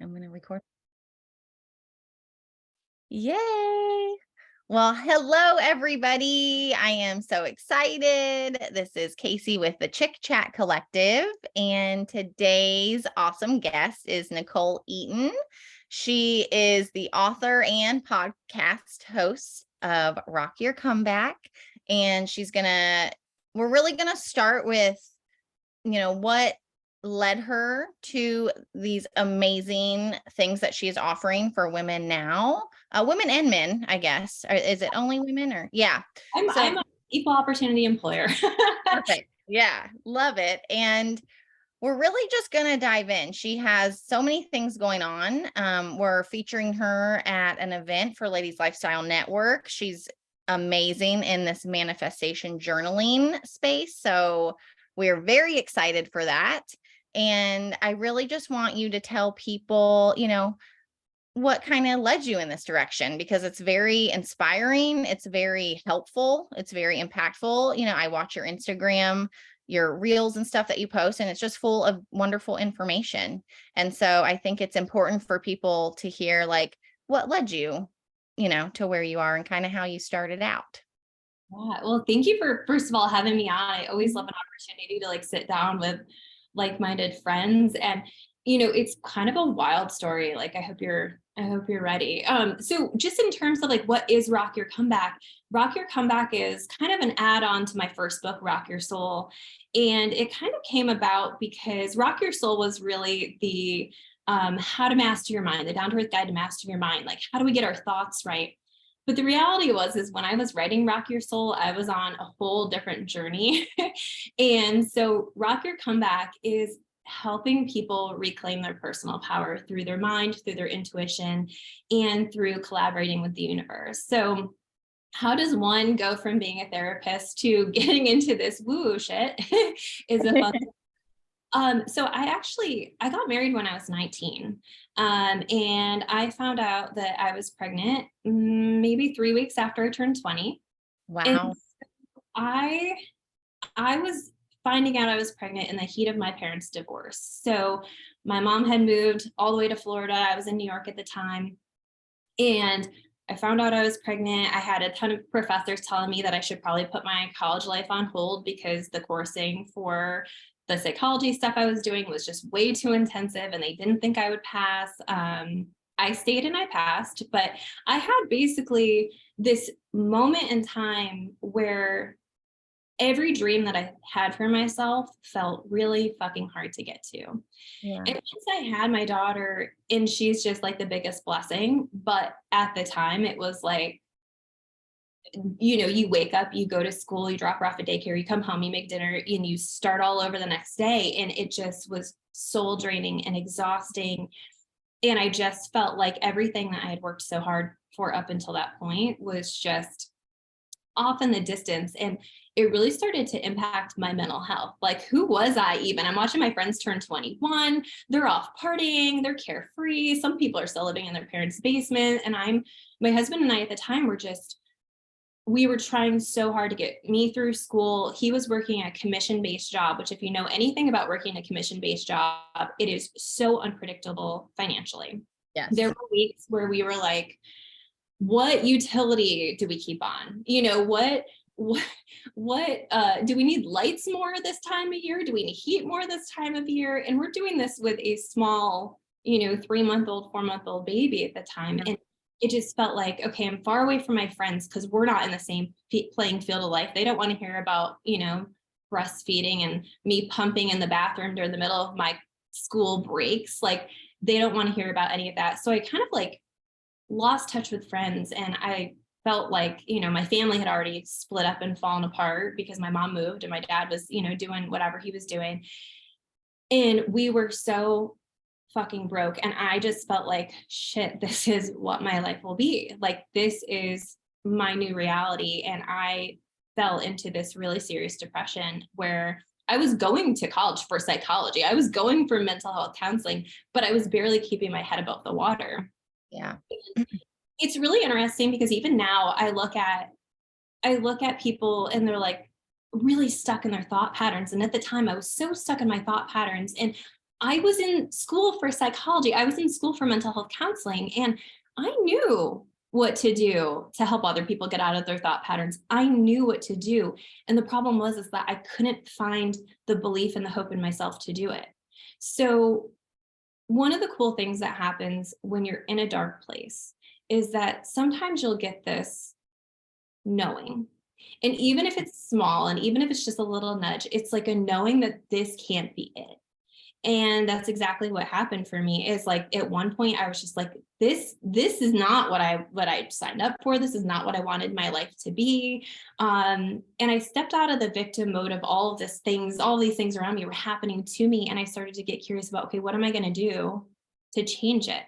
I'm going to record. Yay. Well, hello, everybody. I am so excited. This is Casey with the Chick Chat Collective, and today's awesome guest is Nicole Eaton. She is the author and podcast host of Rock Your Comeback, and we're really going to start with, what led her to these amazing things that she is offering for women now, women and men, I guess. Is it only women or? Yeah. I'm an equal opportunity employer. Perfect. Yeah. Love it. And we're really just going to dive in. She has so many things going on. We're featuring her at an event for Ladies Lifestyle Network. She's amazing in this manifestation journaling space. So we're very excited for that. And I really just want you to tell people, what kind of led you in this direction, because it's very inspiring. It's very helpful. It's very impactful. I watch your Instagram, your reels and stuff that you post, and it's just full of wonderful information. And so I think it's important for people to hear like what led you, to where you are and kind of how you started out. Yeah, well, thank you for first of all having me on. I always love an opportunity to sit down with like-minded friends, and it's kind of a wild story. I hope you're ready. So just in terms of what is Rock Your Comeback? Rock Your Comeback is kind of an add-on to my first book, Rock Your Soul. And it kind of came about because Rock Your Soul was really the how to master your mind, the down-to-earth guide to master your mind. How do we get our thoughts right? But the reality is when I was writing Rock Your Soul, I was on a whole different journey. And so Rock Your Comeback is helping people reclaim their personal power through their mind, through their intuition, and through collaborating with the universe. So how does one go from being a therapist to getting into this woo shit is a fun. So I got married when I was 19. And I found out that I was pregnant maybe 3 weeks after I turned 20. Wow. And I was finding out I was pregnant in the heat of my parents' divorce. So my mom had moved all the way to Florida. I was in New York at the time. And I found out I was pregnant. I had a ton of professors telling me that I should probably put my college life on hold because the coursing for the psychology stuff I was doing was just way too intensive and they didn't think I would pass. I stayed and I passed, but I had basically this moment in time where every dream that I had for myself felt really fucking hard to get to. Yeah. And once I had my daughter, and she's just the biggest blessing, but at the time it was you wake up, you go to school, you drop her off at daycare, you come home, you make dinner, and you start all over the next day. And it just was soul draining and exhausting. And I just felt like everything that I had worked so hard for up until that point was just off in the distance. And it really started to impact my mental health. Who was I even? I'm watching my friends turn 21. They're off partying. They're carefree. Some people are still living in their parents' basement. And my husband and I at the time we were trying so hard to get me through school. He was working a commission-based job, which if you know anything about working a commission-based job, it is so unpredictable financially. Yes. There were weeks where we were like, what utility do we keep on? What do we need lights more this time of year? Do we need heat more this time of year? And we're doing this with a small, 3-month-old, 4-month-old baby at the time. And it just felt like, okay, I'm far away from my friends because we're not in the same playing field of life. They don't want to hear about, breastfeeding and me pumping in the bathroom during the middle of my school breaks. They don't want to hear about any of that. So I kind of lost touch with friends, and I felt like, my family had already split up and fallen apart because my mom moved and my dad was, doing whatever he was doing. And we were so fucking broke. And I just felt like, shit, this is what my life will be. This is my new reality. And I fell into this really serious depression where I was going to college for psychology. I was going for mental health counseling, but I was barely keeping my head above the water. Yeah. It's really interesting because even now I look at people and they're really stuck in their thought patterns. And at the time I was so stuck in my thought patterns. And I was in school for psychology. I was in school for mental health counseling, and I knew what to do to help other people get out of their thought patterns. I knew what to do. And the problem was is that I couldn't find the belief and the hope in myself to do it. So one of the cool things that happens when you're in a dark place is that sometimes you'll get this knowing. And even if it's small and even if it's just a little nudge, it's like a knowing that this can't be it. And that's exactly what happened for me. Is like at one point I was just like, this is not what I signed up for. This is not what I wanted my life to be. And I stepped out of the victim mode of all of these things. All these things around me were happening to me, and I started to get curious about, okay, what am I going to do to change it?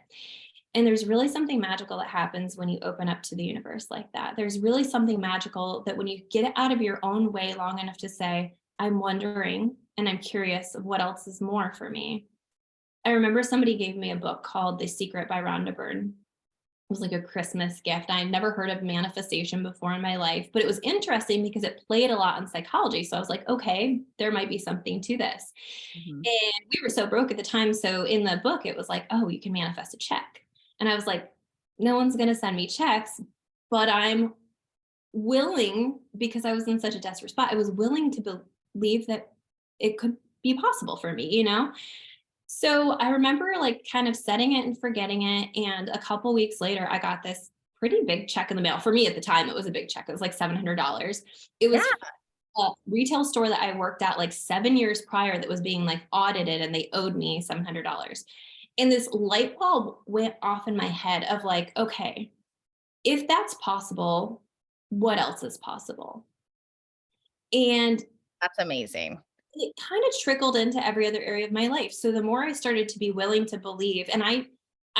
And there's really something magical that happens when you open up to the universe like that. There's really something magical that when you get out of your own way long enough to say, I'm wondering and I'm curious of what else is more for me. I remember somebody gave me a book called The Secret by Rhonda Byrne. It was like a Christmas gift. I had never heard of manifestation before in my life, but it was interesting because it played a lot in psychology. So I was like, okay, there might be something to this. Mhm. And we were so broke at the time. So in the book, it was like, oh, you can manifest a check. And I was like, no one's going to send me checks, but I'm willing, because I was in such a desperate spot, I was willing to believe that it could be possible for me, you know? So I remember like kind of setting it and forgetting it. And a couple weeks later, I got this pretty big check in the mail. For me at the time, it was a big check. It was like $700. It Yeah, was a retail store that I worked at like 7 years prior that was being like audited, and they owed me $700. And this light bulb went off in my head of like, okay, if that's possible, what else is possible? And that's amazing. it kind of trickled into every other area of my life. So the more I started to be willing to believe, and I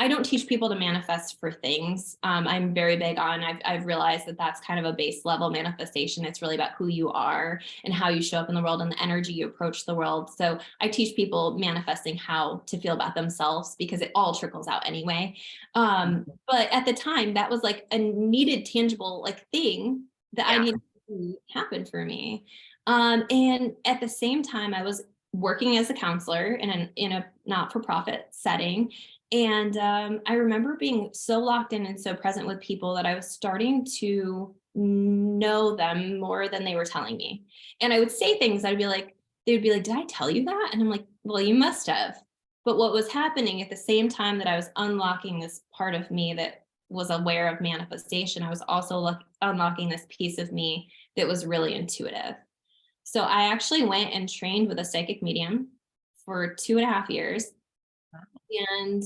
don't teach people to manifest for things. I'm very big on. I've realized that that's kind of a base level manifestation. It's really about who you are and how you show up in the world and the energy you approach the world. So I teach people manifesting how to feel about themselves because it all trickles out anyway. But at the time, that was like a needed, tangible like thing that I Yeah. needed to happen for me. And at the same time, I was working as a counselor in a not for profit setting. And I remember being so locked in and so present with people that I was starting to know them more than they were telling me. And I would say things, they would be like, did I tell you that? And I'm like, well, you must have. But what was happening at the same time that I was unlocking this part of me that was aware of manifestation, I was also unlocking this piece of me that was really intuitive. So I actually went and trained with a psychic medium for 2.5 years. And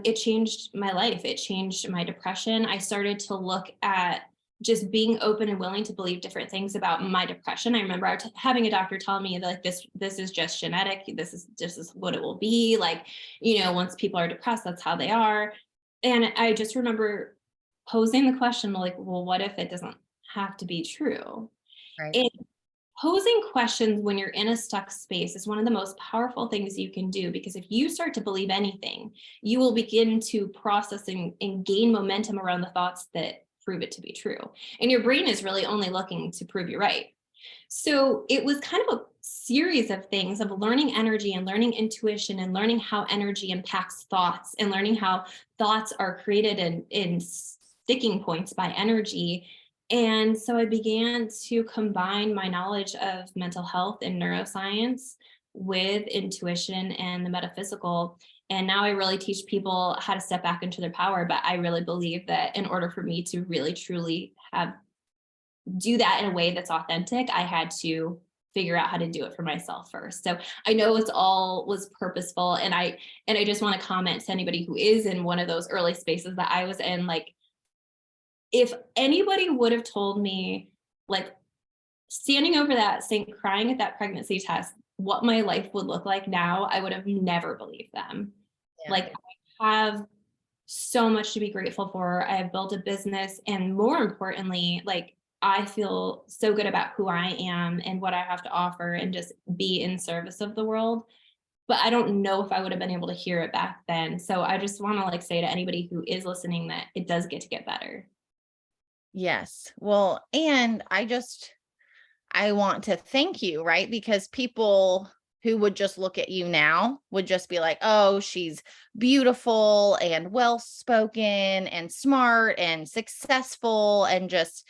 it changed my life. It changed my depression. I started to look at just being open and willing to believe different things about my depression. I remember having a doctor tell me that like this is just genetic. This is what it will be. Like, once people are depressed, that's how they are. And I just remember posing the question like, well, what if it doesn't have to be true? Right. And posing questions when you're in a stuck space is one of the most powerful things you can do, because if you start to believe anything, you will begin to process and gain momentum around the thoughts that prove it to be true. And your brain is really only looking to prove you right. So it was kind of a series of things of learning energy and learning intuition and learning how energy impacts thoughts and learning how thoughts are created in sticking points by energy. And so I began to combine my knowledge of mental health and neuroscience with intuition and the metaphysical. And now I really teach people how to step back into their power. But I really believe that in order for me to really truly do that in a way that's authentic, I had to figure out how to do it for myself first. So I know it's all was purposeful. And I just want to comment to anybody who is in one of those early spaces that I was in, like, if anybody would have told me, like, standing over that saying, crying at that pregnancy test, what my life would look like now, I would have never believed them. Yeah. Like, I have so much to be grateful for. I have built a business, and more importantly, like, I feel so good about who I am and what I have to offer and just be in service of the world. But I don't know if I would have been able to hear it back then. So I just want to like say to anybody who is listening that it does get better. Yes. Well, and I want to thank you, right? Because people who would just look at you now would just be like, oh, she's beautiful and well spoken and smart and successful and just,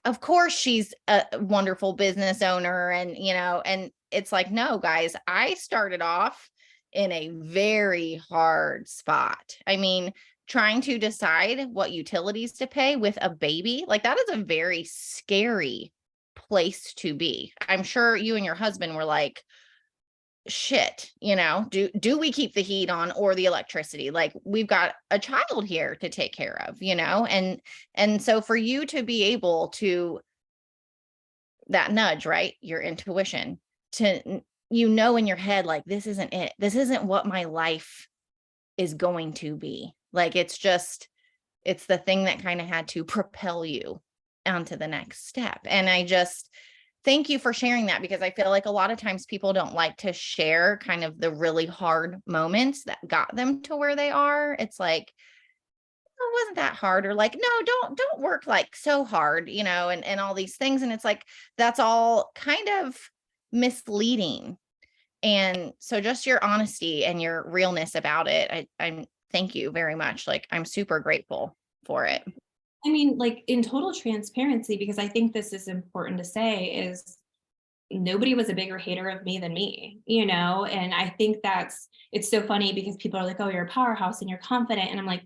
of course she's a wonderful business owner. And, and it's like, no, guys, I started off in a very hard spot. I mean, trying to decide what utilities to pay with a baby, like that is a very scary place to be. I'm sure you and your husband were like, shit, do we keep the heat on or the electricity? Like we've got a child here to take care of, and so for you to be able to that nudge, right? Your intuition to in your head, like this isn't it. This isn't what my life is going to be. Like it's the thing that kind of had to propel you onto the next step. And I just thank you for sharing that, because I feel like a lot of times people don't like to share kind of the really hard moments that got them to where they are. It's like, oh, it wasn't that hard, or like, no, don't work like so hard, and all these things. And it's like, that's all kind of misleading. And so just your honesty and your realness about it, I'm thank you very much. Like I'm super grateful for it. I mean, like in total transparency, because I think this is important to say, is nobody was a bigger hater of me than me, And I think it's so funny because people are like, oh, you're a powerhouse and you're confident. And I'm like,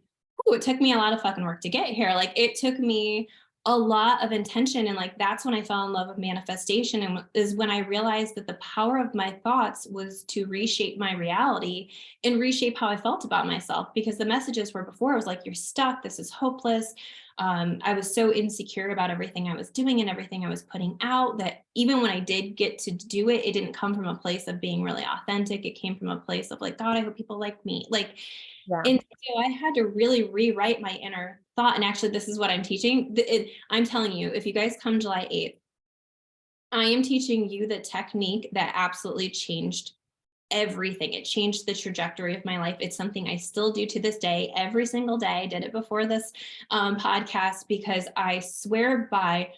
oh, it took me a lot of fucking work to get here. Like it took me a lot of intention. And like, that's when I fell in love with manifestation, and is when I realized that the power of my thoughts was to reshape my reality and reshape how I felt about myself. Because the messages were before, I was like, you're stuck. This is hopeless. I was so insecure about everything I was doing and everything I was putting out, that even when I did get to do it, it didn't come from a place of being really authentic. It came from a place of like, God, I hope people like me. Like, Yeah. and so I had to really rewrite my inner thought. And actually, this is what I'm teaching. I'm telling you, if you guys come July 8th, I am teaching you the technique that absolutely changed everything. It changed the trajectory of my life. It's something I still do to this day, every single day. I did it before this podcast, because I swear by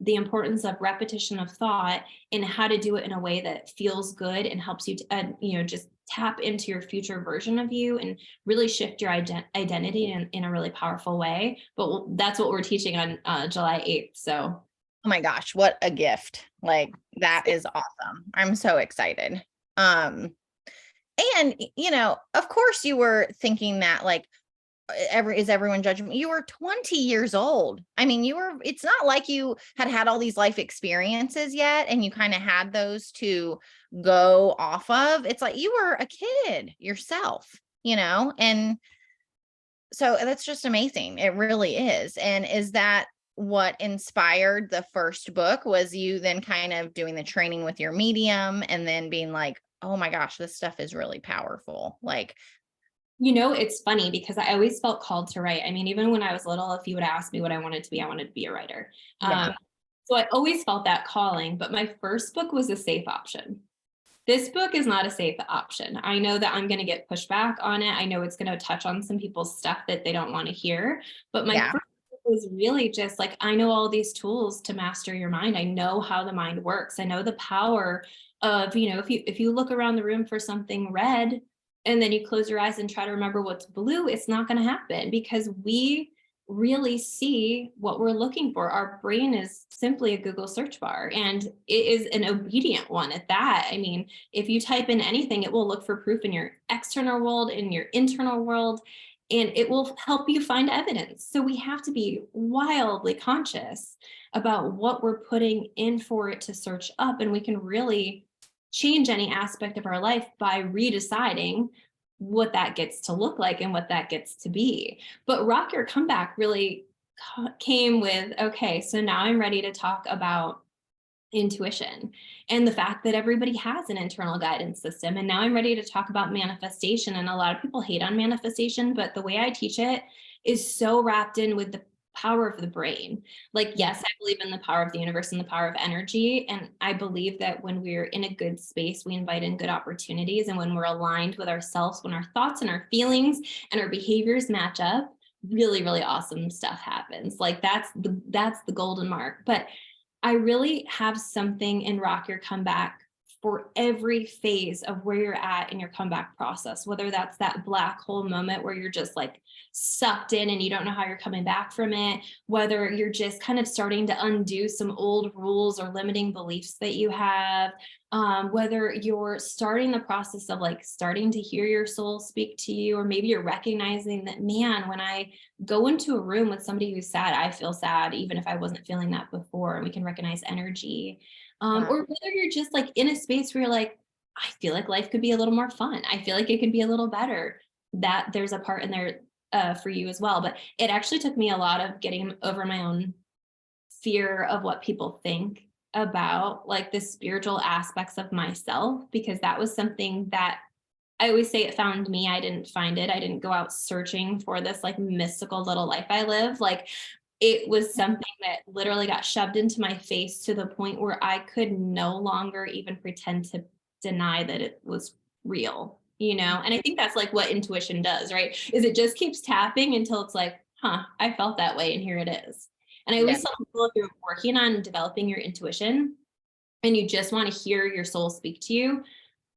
the importance of repetition of thought and how to do it in a way that feels good and helps you to, just tap into your future version of you and really shift your identity in a really powerful way. But that's what we're teaching on July 8th. So, Oh my gosh, what a gift. Like that is awesome. I'm so excited. Um, and of course you were thinking that like is everyone judging me? You were 20 years old. I mean, it's not like you had all these life experiences yet and you kind of had those to go off of. It's like you were a kid yourself, and so that's just amazing. It really is. And is that what inspired the first book? Was you then kind of doing the training with your medium and then being like, oh my gosh, this stuff is really powerful. Like, it's funny because I always felt called to write. I mean, even when I was little, if you would ask me what I wanted to be a writer. yeah, So I always felt that calling, but my first book was a safe option. This book is not a safe option. I know that I'm going to get pushback on it. I know it's going to touch on some people's stuff that they don't want to hear, but my yeah, first book was really just like, I know all these tools to master your mind. I know how the mind works. I know the power of, if you look around the room for something red and then you close your eyes and try to remember what's blue, it's not going to happen because we really see what we're looking for. Our brain is simply a Google search bar, and it is an obedient one at that. I mean, if you type in anything, it will look for proof in your external world, in your internal world, and it will help you find evidence. So we have to be wildly conscious about what we're putting in for it to search up, and we can really change any aspect of our life by redeciding what that gets to look like and what that gets to be. But Rock Your Comeback really came with, okay, so now I'm ready to talk about intuition and the fact that everybody has an internal guidance system. And now I'm ready to talk about manifestation. And a lot of people hate on manifestation, but the way I teach it is so wrapped in with the power of the brain. Like, yes, I believe in the power of the universe and the power of energy. And I believe that when we're in a good space, we invite in good opportunities. And when we're aligned with ourselves, when our thoughts and our feelings and our behaviors match up, really, really awesome stuff happens. Like that's the golden mark. But I really have something in Rock Your Comeback for every phase of where you're at in your comeback process, whether that's that black hole moment where you're just like sucked in and you don't know how you're coming back from it, whether you're just kind of starting to undo some old rules or limiting beliefs that you have, whether you're starting the process of like starting to hear your soul speak to you, or maybe you're recognizing that, man, when I go into a room with somebody who's sad, I feel sad, even if I wasn't feeling that before, and we can recognize energy. Wow. Or whether you're just like in a space where you're like, I feel like life could be a little more fun. I feel like it could be a little better. That there's a part in there for you as well. But it actually took me a lot of getting over my own fear of what people think about like the spiritual aspects of myself, because that was something that I always say it found me. I didn't find it. I didn't go out searching for this like mystical little life I live. Like it was something that literally got shoved into my face to the point where I could no longer even pretend to deny that it was real, you know? And I think that's like what intuition does, right? Is it just keeps tapping until it's like, huh, I felt that way and here it is. And I Yeah. always tell people, if you're working on developing your intuition and you just want to hear your soul speak to you,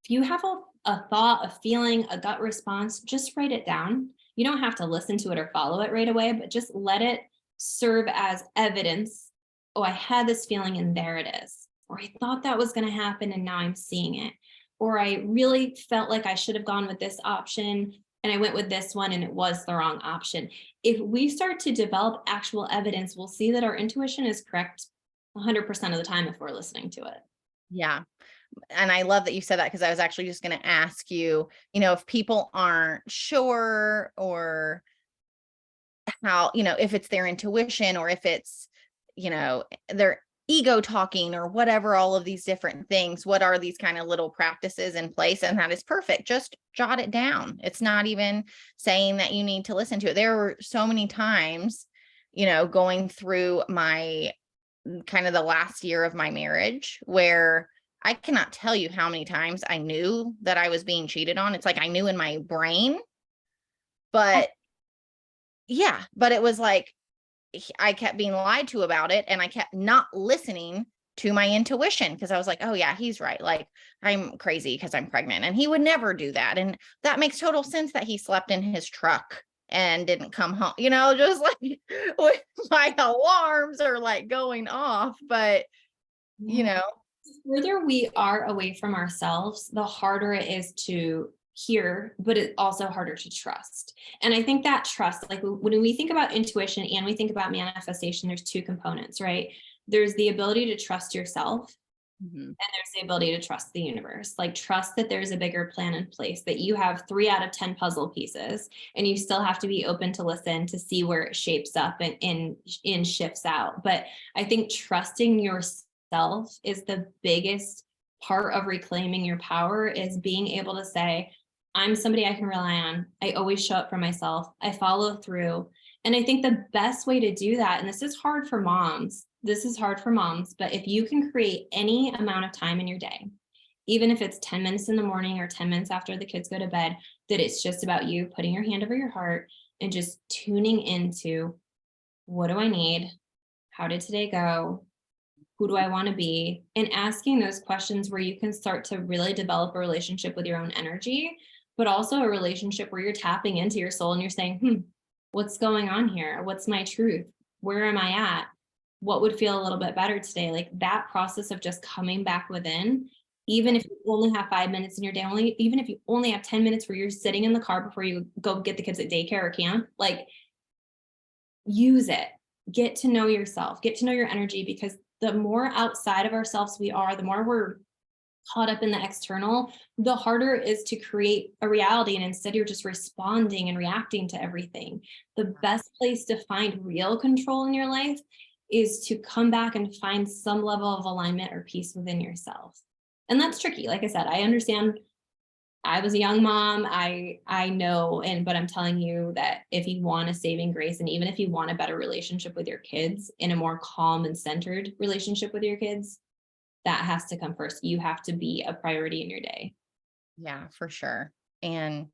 if you have a thought, a feeling, a gut response, just write it down. You don't have to listen to it or follow it right away, but just let it serve as evidence. Oh, I had this feeling and there it is. Or I thought that was going to happen and now I'm seeing it. Or I really felt like I should have gone with this option and I went with this one and it was the wrong option. If we start to develop actual evidence, we'll see that our intuition is correct 100% of the time if we're listening to it. Yeah. And I love that you said that, because I was actually just going to ask you, if people aren't sure, or how, if it's their intuition, or if it's, their ego talking, or whatever, all of these different things, what are these kind of little practices in place? And that is perfect. Just jot it down. It's not even saying that you need to listen to it. There were so many times, going through my kind of the last year of my marriage, where I cannot tell you how many times I knew that I was being cheated on. It's like I knew in my brain, but yeah, but it was like I kept being lied to about it, and I kept not listening to my intuition, because I was like, oh yeah, he's right. Like, I'm crazy because I'm pregnant, and he would never do that. And that makes total sense that he slept in his truck and didn't come home, just like with my alarms are like going off. But, you Yeah. know, The further we are away from ourselves, the harder it is to hear, but it's also harder to trust. And I think that trust, like when we think about intuition and we think about manifestation, there's two components, right? There's the ability to trust yourself, mhm, and there's the ability to trust the universe. Like trust that there's a bigger plan in place, that you have 3 out of 10 puzzle pieces, and you still have to be open to listen to see where it shapes up and shifts out. But I think trusting yourself is the biggest part of reclaiming your power, is being able to say, I'm somebody I can rely on. I always show up for myself. I follow through. And I think the best way to do that, and this is hard for moms, but if you can create any amount of time in your day, even if it's 10 minutes in the morning or 10 minutes after the kids go to bed, that it's just about you putting your hand over your heart and just tuning into, what do I need? How did today go? Who do I want to be? And asking those questions where you can start to really develop a relationship with your own energy, but also a relationship where you're tapping into your soul and you're saying, what's going on here? What's my truth? Where am I at? What would feel a little bit better today? Like that process of just coming back within, even if you only have 5 minutes in your day, even if you only have 10 minutes where you're sitting in the car before you go get the kids at daycare or camp, like use it. Get to know yourself, get to know your energy, because the more outside of ourselves we are, the more we're caught up in the external, the harder it is to create a reality. And instead, you're just responding and reacting to everything. The best place to find real control in your life is to come back and find some level of alignment or peace within yourself. And that's tricky. Like I said, I understand. I was a young mom. I know, but I'm telling you that if you want a saving grace, and even if you want a better relationship with your kids, in a more calm and centered relationship with your kids, that has to come first. You have to be a priority in your day. yeah, for sure. And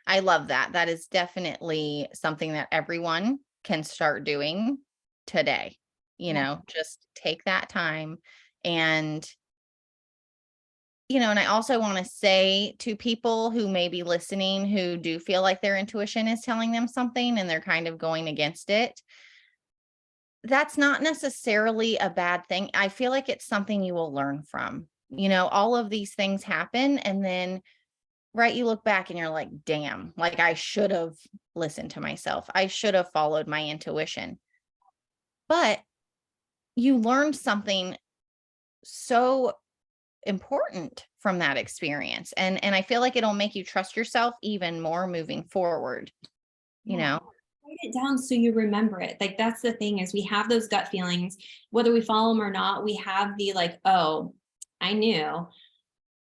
I love that. That is definitely something that everyone can start doing today. Yeah. Just take that time and and I also want to say to people who may be listening who do feel like their intuition is telling them something and they're kind of going against it, that's not necessarily a bad thing. I feel like it's something you will learn from. All of these things happen, and then, right, you look back and you're like, damn, like I should have listened to myself. I should have followed my intuition. But you learned something so important from that experience. And I feel like it'll make you trust yourself even more moving forward, you Yeah. know? Write it down so you remember it. Like that's the thing is we have those gut feelings, whether we follow them or not, we have the like, oh, I knew.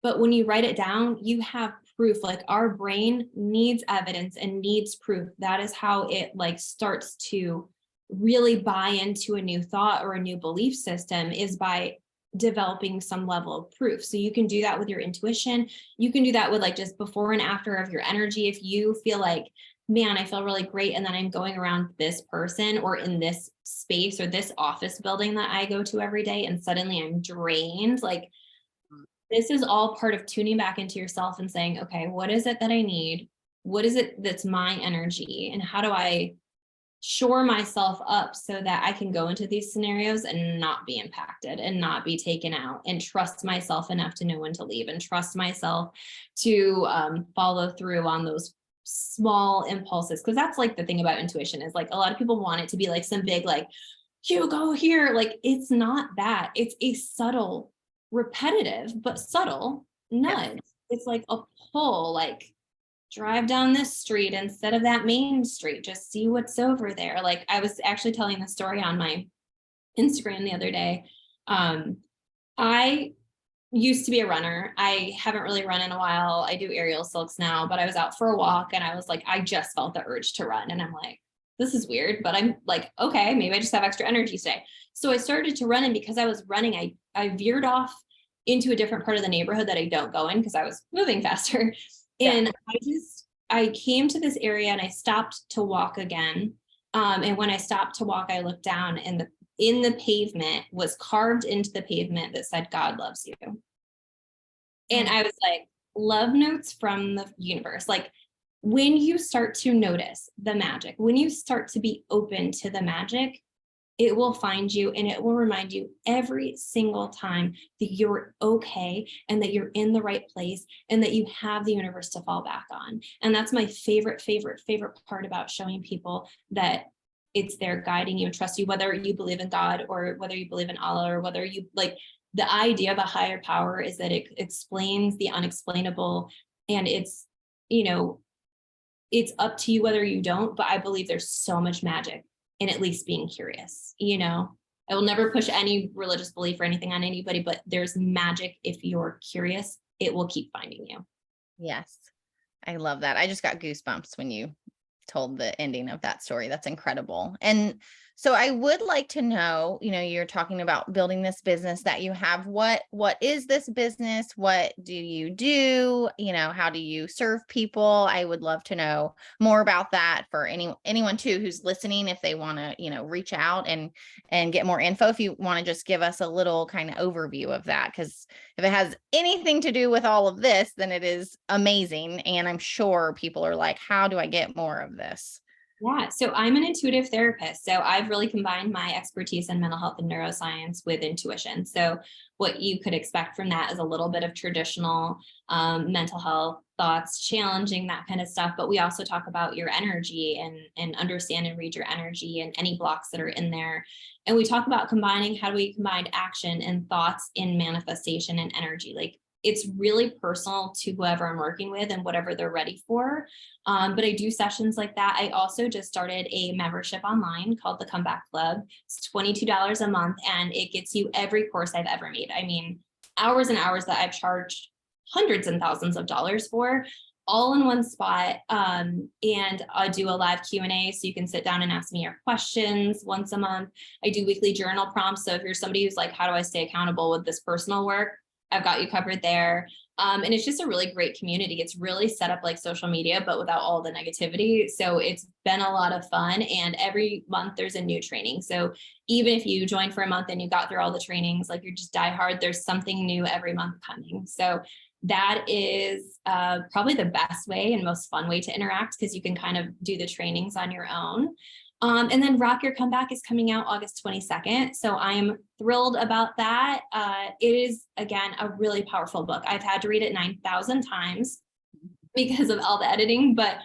But when you write it down, you have proof. Like our brain needs evidence and needs proof. That is how it like starts to really buy into a new thought or a new belief system, is by developing some level of proof. So you can do that with your intuition. You can do that with like just before and after of your energy. If you feel like, man, I feel really great, and then I'm going around this person or in this space or this office building that I go to every day, and suddenly I'm drained, like this is all part of tuning back into yourself and saying, okay, what is it that I need? What is it that's my energy? And how do I shore myself up so that I can go into these scenarios and not be impacted and not be taken out, and trust myself enough to know when to leave, and trust myself to follow through on those small impulses. Because that's like the thing about intuition, is like a lot of people want it to be like some big, like, you go here. Like it's not that. It's a subtle, repetitive, but subtle Yes. nudge. It's like a pull, like drive down this street instead of that main street. Just see what's over there. Like I was actually telling the story on my Instagram the other day. I used to be a runner. I haven't really run in a while. I do aerial silks now, but I was out for a walk and I was like, I just felt the urge to run. And I'm like, this is weird, but I'm like, okay, maybe I just have extra energy today. So I started to run, and because I was running, I veered off into a different part of the neighborhood that I don't go in because I was moving faster. Yeah. And I came to this area and I stopped to walk again. And when I stopped to walk, I looked down, and in the pavement was carved into the pavement that said, God loves you. And Mm. I was like, love notes from the universe. Like when you start to notice the magic, when you start to be open to the magic, it will find you, and it will remind you every single time that you're okay, and that you're in the right place, and that you have the universe to fall back on. And that's my favorite part about showing people that it's there guiding you and trust you, whether you believe in God or whether you believe in Allah, or whether you like the idea of a higher power is that it explains the unexplainable. And it's, it's up to you whether you don't, but I believe there's so much magic in at least being curious. I will never push any religious belief or anything on anybody, but there's magic. If you're curious, it will keep finding you. Yes. I love that. I just got goosebumps when you told the ending of that story. That's incredible. And so I would like to know, you're talking about building this business that you have. What is this business? What do you do? How do you serve people? I would love to know more about that for anyone too who's listening, if they want to, reach out and get more info. If you want to just give us a little kind of overview of that, because if it has anything to do with all of this, then it is amazing. And I'm sure people are like, how do I get more of this? Yeah, so I'm an intuitive therapist. So I've really combined my expertise in mental health and neuroscience with intuition. So what you could expect from that is a little bit of traditional mental health thoughts, challenging that kind of stuff. But we also talk about your energy and understand and read your energy and any blocks that are in there. And we talk about how do we combine action and thoughts in manifestation and energy. Like it's really personal to whoever I'm working with and whatever they're ready for. But I do sessions like that. I also just started a membership online called the Comeback Club. It's $22 a month, and it gets you every course I've ever made. I mean, hours and hours that I've charged hundreds and thousands of dollars for, all in one spot. And I do a live Q&A, so you can sit down and ask me your questions once a month. I do weekly journal prompts. So if you're somebody who's like, how do I stay accountable with this personal work? I've got you covered there. And it's just a really great community. It's really set up like social media, but without all the negativity. So it's been a lot of fun. And every month there's a new training. So even if you join for a month and you got through all the trainings, like you're just die hard, there's something new every month coming. So that is probably the best way and most fun way to interact, because you can kind of do the trainings on your own. And then Rock Your Comeback is coming out August 22nd. So I am thrilled about that. It is, again, a really powerful book. I've had to read it 9,000 times because of all the editing, but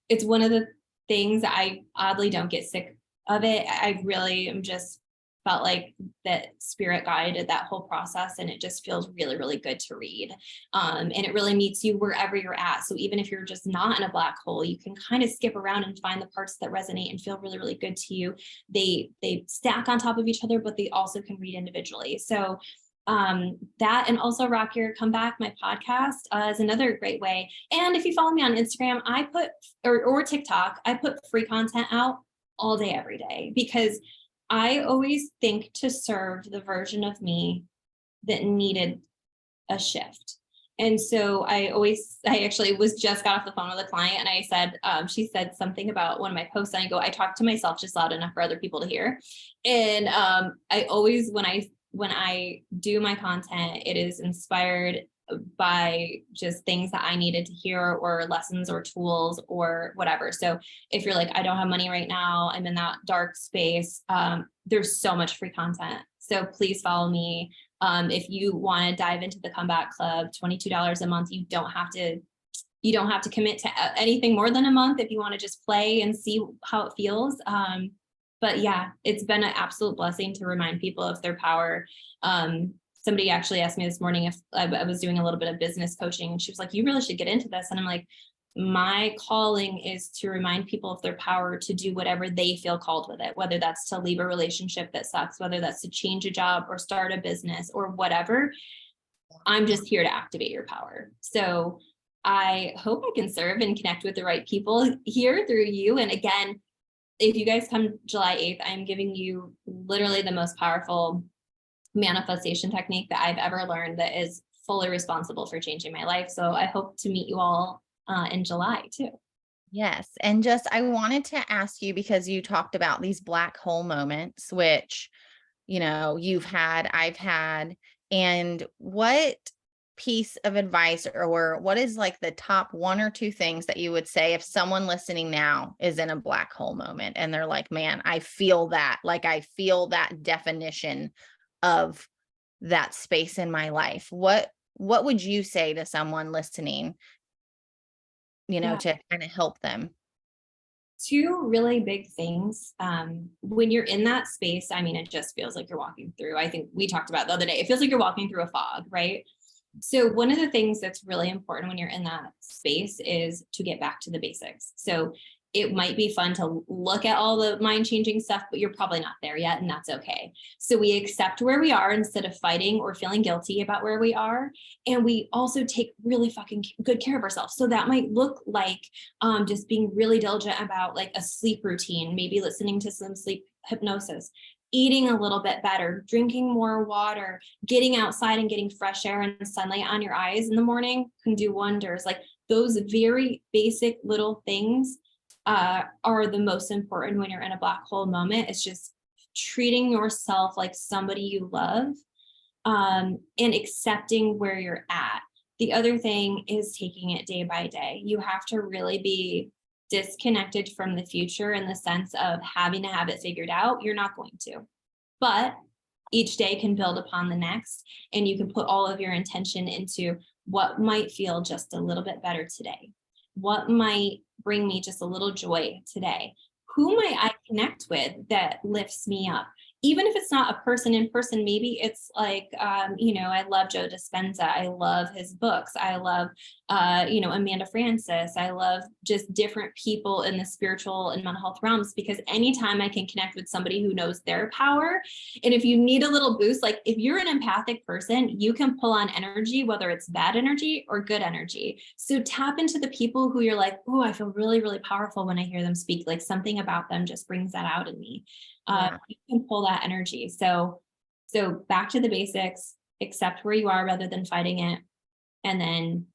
it's one of the things that I oddly don't get sick of it. I really am just felt like that spirit guided that whole process, and it just feels really, really good to read. And it really meets you wherever you're at. So even if you're just not in a black hole, you can kind of skip around and find the parts that resonate and feel really, really good to you. They stack on top of each other, but they also can read individually. So that, and also Rock Your Comeback, my podcast, is another great way. And if you follow me on Instagram, I put, or TikTok, I put free content out all day, every day, because I always think to serve the version of me that needed a shift. And so I actually got off the phone with a client, and I said, she said something about one of my posts, and I go, I talk to myself just loud enough for other people to hear. And I always, when I do my content, it is inspired by just things that I needed to hear, or lessons or tools or whatever. So if you're like, I don't have money right now, I'm in that dark space, there's so much free content. So please follow me. If you want to dive into the Comeback Club, $22 a month. You don't have to commit to anything more than a month if you want to just play and see how it feels. But yeah, it's been an absolute blessing to remind people of their power. Somebody actually asked me this morning if I was doing a little bit of business coaching, and she was like, you really should get into this. And I'm like, my calling is to remind people of their power to do whatever they feel called with it, whether that's to leave a relationship that sucks, whether that's to change a job or start a business or whatever. I'm just here to activate your power. So I hope I can serve and connect with the right people here through you. And again, if you guys come July 8th, I'm giving you literally the most powerful manifestation technique that I've ever learned that is fully responsible for changing my life. So I hope to meet you all in July too. Yes. And just, I wanted to ask you, because you talked about these black hole moments, which, you've had, I've had, and what piece of advice, or what is like the top one or two things that you would say if someone listening now is in a black hole moment and they're like, man, I feel that, like I feel that definition of that space in my life. What would you say to someone listening, Yeah. to kind of help them? Two really big things. When you're in that space, I mean, it just feels like you're walking through, I think we talked about the other day, it feels like you're walking through a fog, right? So one of the things that's really important when you're in that space is to get back to the basics. So it might be fun to look at all the mind-changing stuff, but you're probably not there yet, and that's okay. So we accept where we are instead of fighting or feeling guilty about where we are. And we also take really fucking good care of ourselves. So that might look like just being really diligent about like a sleep routine, maybe listening to some sleep hypnosis, eating a little bit better, drinking more water, getting outside and getting fresh air and sunlight on your eyes in the morning can do wonders. Like those very basic little things are the most important when you're in a black hole moment. It's just treating yourself like somebody you love, and accepting where you're at. The other thing is taking it day by day. You have to really be disconnected from the future in the sense of having to have it figured out. You're not going to, but each day can build upon the next, and you can put all of your intention into what might feel just a little bit better today. What might bring me just a little joy today? Who might I connect with that lifts me up? Even if it's not a person in person, maybe it's like, I love Joe Dispenza. I love his books. I love, Amanda Francis. I love just different people in the spiritual and mental health realms, because anytime I can connect with somebody who knows their power. And if you need a little boost, like if you're an empathic person, you can pull on energy, whether it's bad energy or good energy. So tap into the people who you're like, oh, I feel really, really powerful when I hear them speak. Like something about them just brings that out in me. You can pull that energy. So back to the basics, accept where you are rather than fighting it. and then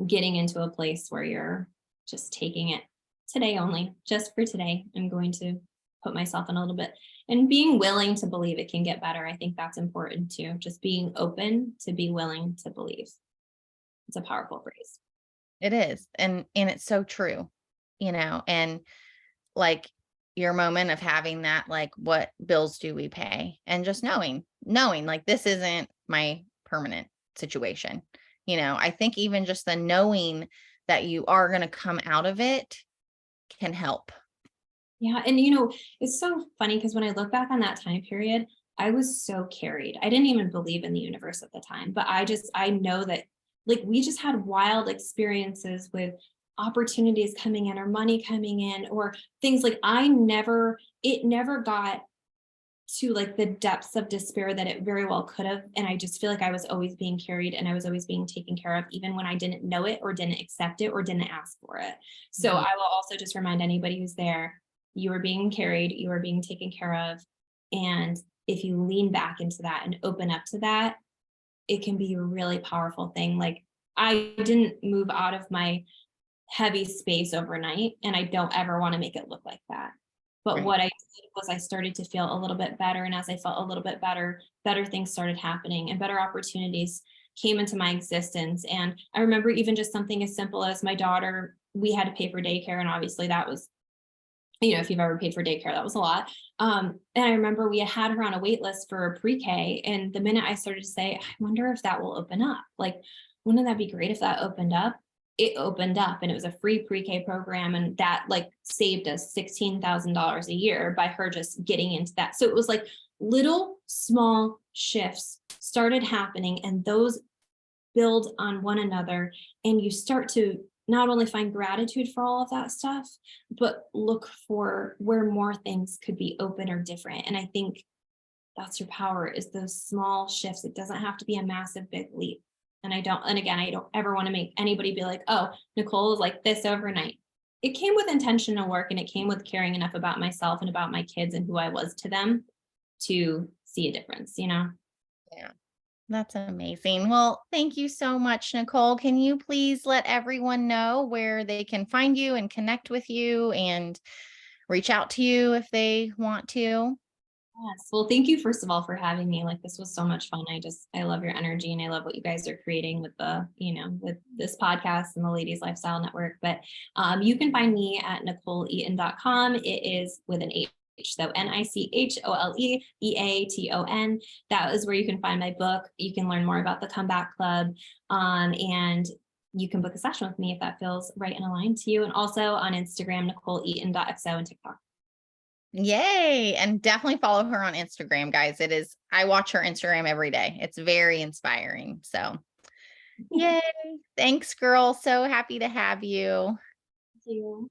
getting into a place where you're just taking it today only, just for today. I'm going to put myself in a little bit and being willing to believe it can get better. I think that's important too. Just being open to be willing to believe. It's a powerful phrase. It is. And it's so true, and like your moment of having that, like, what bills do we pay? And just knowing like this isn't my permanent situation. I think even just the knowing that you are going to come out of it can help. Yeah. And it's so funny because when I look back on that time period, I was so carried. I didn't even believe in the universe at the time, but I know that like we just had wild experiences with opportunities coming in or money coming in or things like it never got to like the depths of despair that it very well could have. And I just feel like I was always being carried and I was always being taken care of, even when I didn't know it or didn't accept it or didn't ask for it. So Mhm. I will also just remind anybody who's there, you are being carried, you are being taken care of. And if you lean back into that and open up to that, it can be a really powerful thing. Like I didn't move out of my heavy space overnight, and I don't ever want to make it look like that. But Right. what I did was I started to feel a little bit better. And as I felt a little bit better, better things started happening and better opportunities came into my existence. And I remember even just something as simple as my daughter, we had to pay for daycare. And obviously that was, if you've ever paid for daycare, that was a lot. And I remember we had her on a wait list for pre-K. And the minute I started to say, I wonder if that will open up, like, wouldn't that be great if that opened up? It opened up and it was a free pre-K program. And that like saved us $16,000 a year by her just getting into that. So it was like little small shifts started happening and those build on one another. And you start to not only find gratitude for all of that stuff, but look for where more things could be open or different. And I think that's your power is those small shifts. It doesn't have to be a massive big leap. And again, I don't ever want to make anybody be like, oh, Nicole is like this overnight. It came with intentional work and it came with caring enough about myself and about my kids and who I was to them to see a difference. Yeah. That's amazing. Well, thank you so much, Nicole. Can you please let everyone know where they can find you and connect with you and reach out to you if they want to? Yes. Well, thank you first of all for having me. Like this was so much fun. I love your energy and I love what you guys are creating with with this podcast and the Ladies Lifestyle Network. But you can find me at NicoleEaton.com. It is with an H. So NicoleEaton. That is where you can find my book. You can learn more about the Comeback Club. And you can book a session with me if that feels right and aligned to you. And also on Instagram, NicoleEaton.xo and TikTok. Yay. And definitely follow her on Instagram, guys. I watch her Instagram every day. It's very inspiring. So, yay. Thanks, girl. So happy to have you. Thank you.